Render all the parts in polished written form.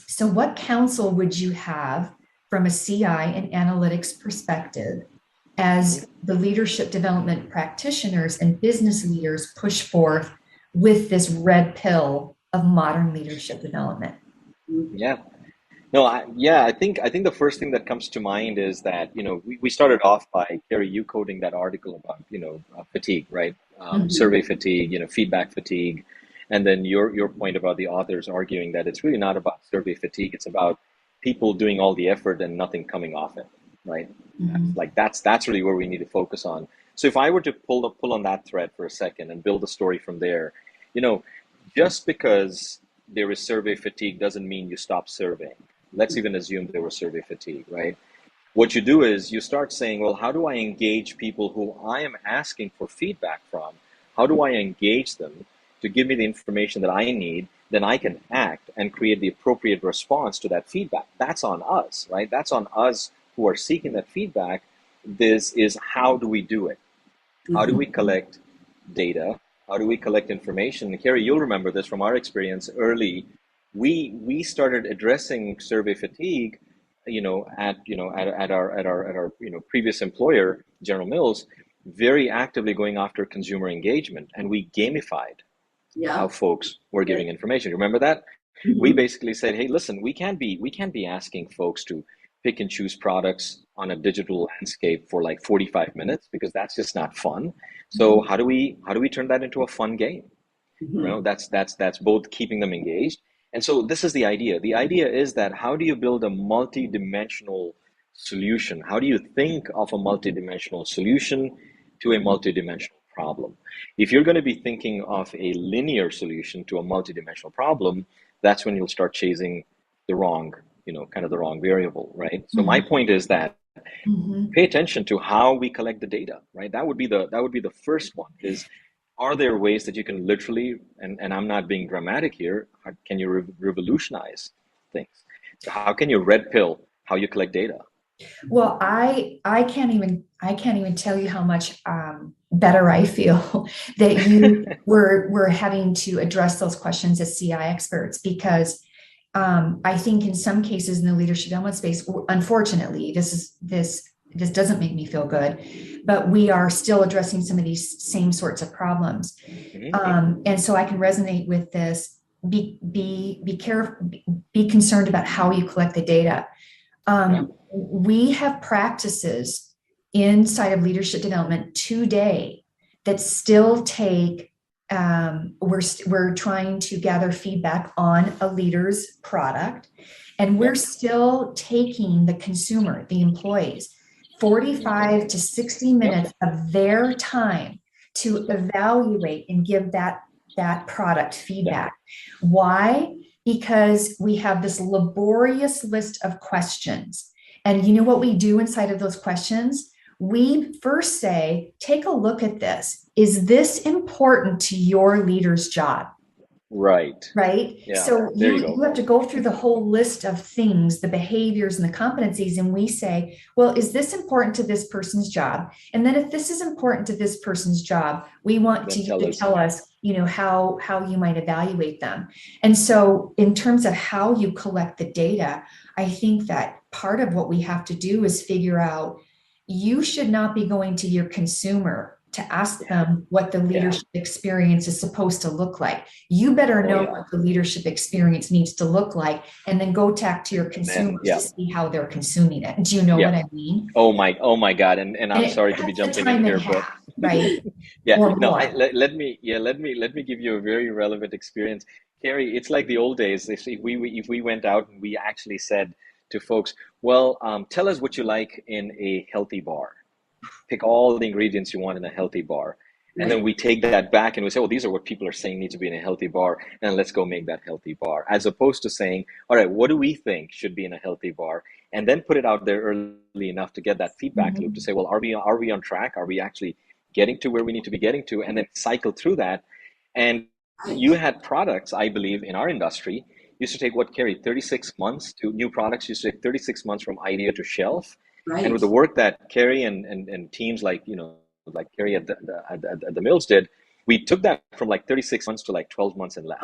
So, what counsel would you have from a CI and analytics perspective Mhm. as the leadership development practitioners and business leaders push forth with this red pill of modern leadership development? Yeah. No, I think the first thing that comes to mind is that, we started off by, Carrie, you quoting that article about, fatigue, right? Survey Mhm. fatigue, feedback fatigue. And then your point about the authors arguing that it's really not about survey fatigue, it's about people doing all the effort and nothing coming off it, right? Mhm. Like that's really where we need to focus on. So if I were to pull on that thread for a second and build a story from there, you know, just because there is survey fatigue doesn't mean you stop surveying. Let's even assume there was survey fatigue, right? What you do is you start saying, well, how do I engage people who I am asking for feedback from? How do I engage them to give me the information that I need? Then I can act and create the appropriate response to that feedback. That's on us, right? That's on us who are seeking that feedback. This is, how do we do it? How do we collect data? How do we collect information? And Carrie, you'll remember this from our experience early. We started addressing survey fatigue, at our previous employer, General Mills, very actively going after consumer engagement, and we gamified how Yeah. folks were giving information. Remember that? We Mhm. basically said, hey, listen, we can't be asking folks to pick and choose products on a digital landscape for like 45 minutes because that's just not fun. So how do we turn that into a fun game? Mhm. That's both keeping them engaged. And so this is the idea. The idea is that, how do you build a multi-dimensional solution? How do you think of a multi-dimensional solution to a multi-dimensional problem? If you're going to be thinking of a linear solution to a multi-dimensional problem, that's when you'll start chasing the wrong, kind of the wrong variable, right? So my Mhm. point is that, Mhm. pay attention to how we collect the data, right? That would be the first one. Is, are there ways that you can literally, and I'm not being dramatic here, can you revolutionize things? So how can you red pill how you collect data? Well, I can't even tell you how much better I feel that you were having to address those questions as CI experts, because I think in some cases in the leadership development space, unfortunately, this doesn't make me feel good, but we are still addressing some of these same sorts of problems. Mhm. And so I can resonate with this. Be careful, be concerned about how you collect the data. Yeah. We have practices inside of leadership development today that still take, we're trying to gather feedback on a leader's product, and we're Yep. still taking the consumer, the employees, 45 to 60 Yep. minutes of their time to evaluate and give that product Yep. feedback. Why? Because we have this laborious list of questions. And you know what we do inside of those questions? We first say, take a look at this. Is this important to your leader's job? Right. Right? Yeah. So There you you go. have to go through the whole list of things, the behaviors and the competencies, and we say, well, is this important to this person's job? And then if this is important to this person's job, we want Then to you tell to us. tell us, how you might evaluate them. And so in terms of how you collect the data, I think that part of what we have to do is figure out, you should not be going to your consumer to ask Yeah. them what the Yeah. leadership experience is supposed to look like. You better Oh know yeah. what the leadership experience needs to look like, and then go talk to your And then, consumers to yeah. see how they're consuming it. Do you know Yeah. what I mean? Oh my God. And And I'm it sorry to be cuts the jumping in time in here, but half, right? yeah, Or no, more. let me give you a very relevant experience. Carrie, it's like the old days. If we went out and we actually said to folks, well, tell us what you like in a healthy bar. Pick all the ingredients you want in a healthy bar. And then Right. we take that back and we say, oh, these are what people are saying need to be in a healthy bar, and let's go make that healthy bar. As opposed to saying, all right, what do we think should be in a healthy bar? And then put it out there early enough to get that feedback loop to Mhm. say, well, are we on track? Are we actually getting to where we need to be getting to? And then cycle through that. And you Right. had products, I believe, in our industry used to take, what, Carrie, 36 months to new products used to take 36 months from idea to shelf. And with Right. the work that Carrie and teams like, like Carrie at the Mills did, we took that from like 36 months to like 12 months and less,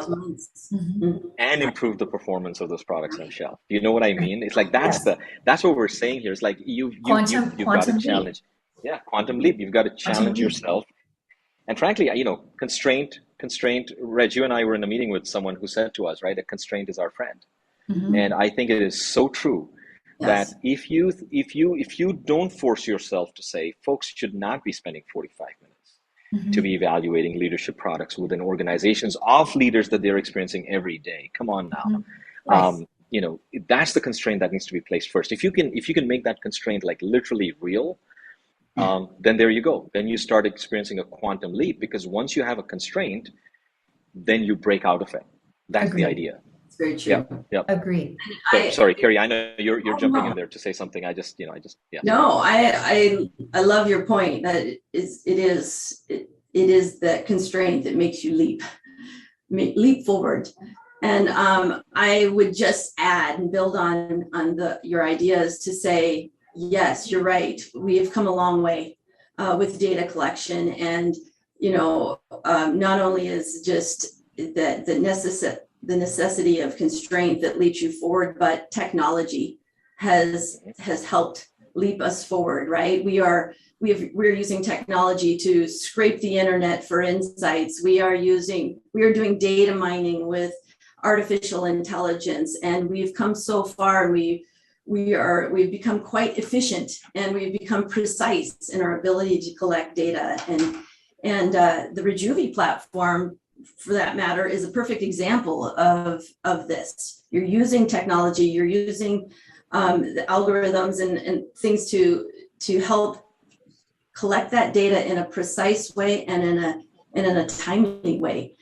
Mhm. and improved the performance of those products on shelf. Do you know what I mean? It's like Yes. that's what we're saying here. It's like you've got to Quantum leap. challenge. Yeah, quantum leap. You've got to Quantum challenge leap. yourself. And frankly, constraint. Reg, you and I were in a meeting with someone who said to us, right, a constraint is our friend. Mhm. And I think it is so true that Yes. if you don't force yourself to say, folks should not be spending 45 minutes to Mhm. be evaluating leadership products within organizations of leaders that they're experiencing every day. Come on now. Mhm. Right. That's the constraint that needs to be placed first. If you can make that constraint like literally real, then there you go. Then you start experiencing a quantum leap, because once you have a constraint, then you break out of it. That's the Agreed. idea. It's very Yeah, true. yeah. Agreed. So I sorry, Carrie. I know you're oh, jumping in no. there to say something. Yeah. No, I love your point that it is that constraint that makes you leap forward. And I would just add and build on your ideas to say, yes, you're right. We have come a long way with data collection, and not only is just the necessity of constraint that leads you forward, but technology has helped leap us forward. Right? We're using technology to scrape the internet for insights. We are doing data mining with artificial intelligence, and we've come so far. We've become quite efficient, and we've become precise in our ability to collect data. And the Rejuvi platform, for that matter, is a perfect example of this. You're using technology, you're using the algorithms and things to help collect that data in a precise way and in a timely way.